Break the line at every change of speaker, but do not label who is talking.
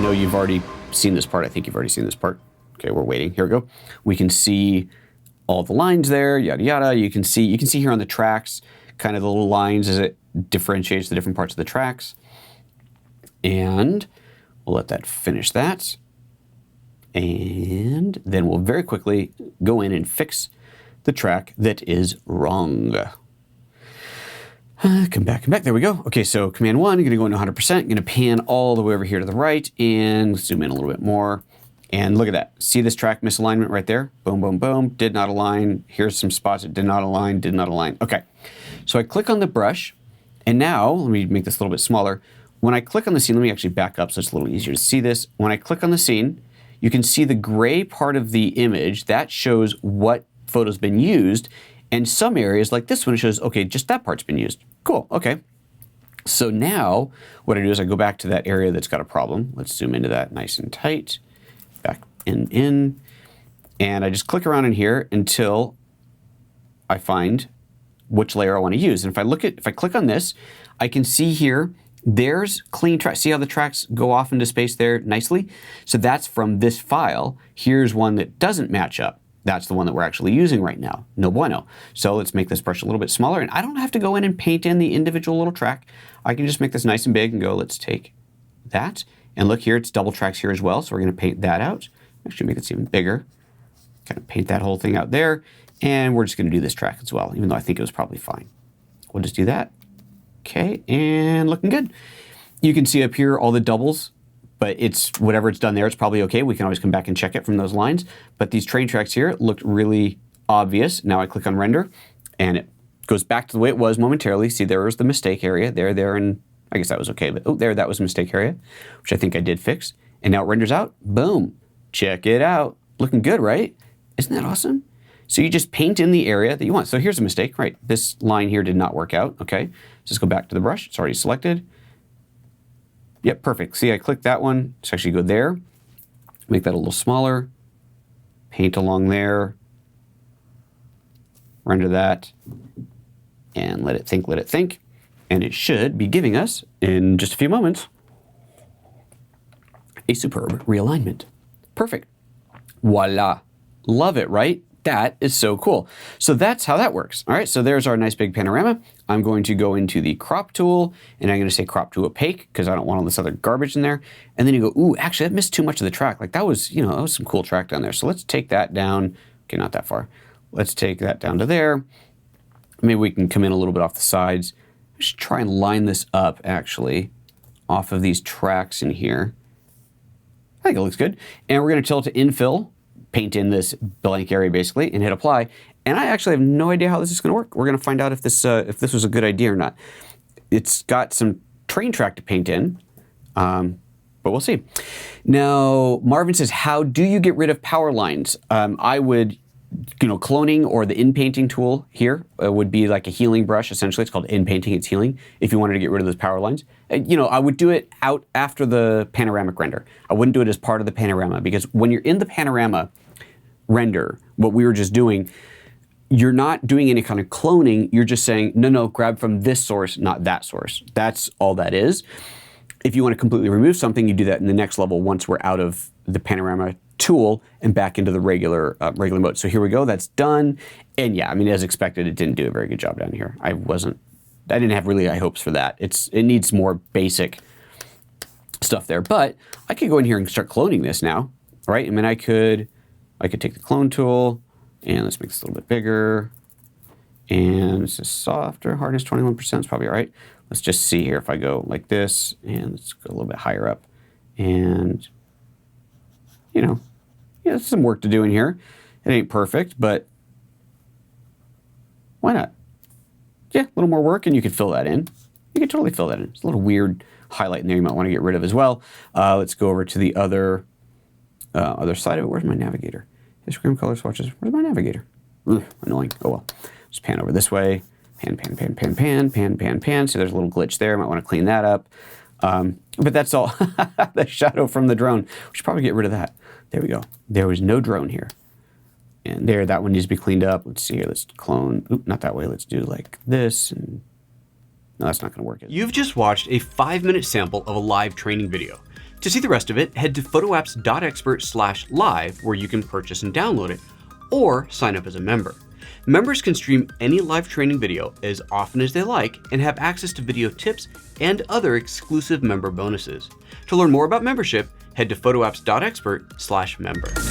know you've already seen this part. I think you've already seen this part. Okay, we're waiting. Here we go. We can see all the lines there, yada, yada. You can see here on the tracks, kind of the little lines as it differentiates the different parts of the tracks. And we'll let that finish that. And then we'll very quickly go in and fix the track that is wrong. Come back. There we go. Okay, so Command 1, I'm going to go into 100%. I'm going to pan all the way over here to the right and zoom in a little bit more. And look at that. See this track misalignment right there? Boom, boom, boom. Did not align. Here's some spots that did not align, did not align. Okay, so I click on the brush. And now, let me make this a little bit smaller. When I click on the scene, let me actually back up so it's a little easier to see this. When I click on the scene, you can see the gray part of the image. That shows what photo's been used. And some areas, like this one, shows, okay, just that part's been used. Cool, okay. So now, what I do is I go back to that area that's got a problem. Let's zoom into that nice and tight. Back in. And I just click around in here until I find which layer I want to use. And if I click on this, I can see here, there's clean tracks. See how the tracks go off into space there nicely? So that's from this file. Here's one that doesn't match up. That's the one that we're actually using right now. No bueno. So let's make this brush a little bit smaller. And I don't have to go in and paint in the individual little track. I can just make this nice and big and go, let's take that. And look here, it's double tracks here as well. So we're going to paint that out. Actually make this even bigger. Kind of paint that whole thing out there. And we're just going to do this track as well, even though I think it was probably fine. We'll just do that. Okay, and looking good. You can see up here all the doubles, but it's whatever it's done there, it's probably okay. We can always come back and check it from those lines. But these train tracks here looked really obvious. Now I click on render, and it goes back to the way it was momentarily. See, there was the mistake area there, and I guess that was okay. But oh, that was a mistake area, which I think I did fix. And now it renders out. Boom. Check it out. Looking good, right? Isn't that awesome? So you just paint in the area that you want. So here's a mistake, right? This line here did not work out, okay? Just go back to the brush, it's already selected. Yep, perfect. See, I clicked that one, let's actually go there, make that a little smaller, paint along there, render that, and let it think, and it should be giving us, in just a few moments, a superb realignment. Perfect. Voila. Love it, right? That is so cool. So that's how that works. All right, so there's our nice big panorama. I'm going to go into the crop tool, and I'm going to say crop to opaque because I don't want all this other garbage in there. And then you go, ooh, actually, I missed too much of the track. Like that was, that was some cool track down there. So let's take that down. Okay, not that far. Let's take that down to there. Maybe we can come in a little bit off the sides. I should try and line this up, actually, off of these tracks in here. I think it looks good. And we're going to tilt to infill. Paint in this blank area basically and hit apply. And I actually have no idea how this is going to work. We're going to find out if this was a good idea or not. It's got some train track to paint in, but we'll see. Now, Marvin says, how do you get rid of power lines? I would, cloning or the in-painting tool here would be like a healing brush. Essentially, it's called in-painting, it's healing. If you wanted to get rid of those power lines, I would do it out after the panoramic render. I wouldn't do it as part of the panorama because when you're in the panorama render, what we were just doing, you're not doing any kind of cloning. You're just saying, no, grab from this source, not that source. That's all that is. If you want to completely remove something, you do that in the next level once we're out of the panorama tool and back into the regular mode. So here we go, that's done. And yeah, I mean, as expected, it didn't do a very good job down here. I didn't have really high hopes for that. It needs more basic stuff there, but I could go in here and start cloning this now, right? I mean, I could take the clone tool and let's make this a little bit bigger. And it's just softer, hardness 21% is probably all right. Let's just see here if I go like this and let's go a little bit higher up. And, there's some work to do in here. It ain't perfect, but why not? Yeah, a little more work and you could fill that in. You could totally fill that in. It's a little weird highlight in there you might want to get rid of as well. Let's go over to the other side of it. Where's my navigator? Histogram, color swatches. Where's my navigator? Ugh, annoying. Oh well. Just pan over this way. Pan. So there's a little glitch there. Might want to clean that up. But that's all. The shadow from the drone. We should probably get rid of that. There we go. There was no drone here. And there, that one needs to be cleaned up. Let's see here. Let's clone. Oop, not that way. Let's do like this. And no, that's not going to work.
You've just watched a 5-minute sample of a live training video.
To see the rest of it, head to PhotoApps.Expert/live where you can purchase and download it, or sign up as a member. Members can stream any live training video as often as they like and have access to video tips and other exclusive member bonuses. To learn more about membership, head to PhotoApps.Expert/member.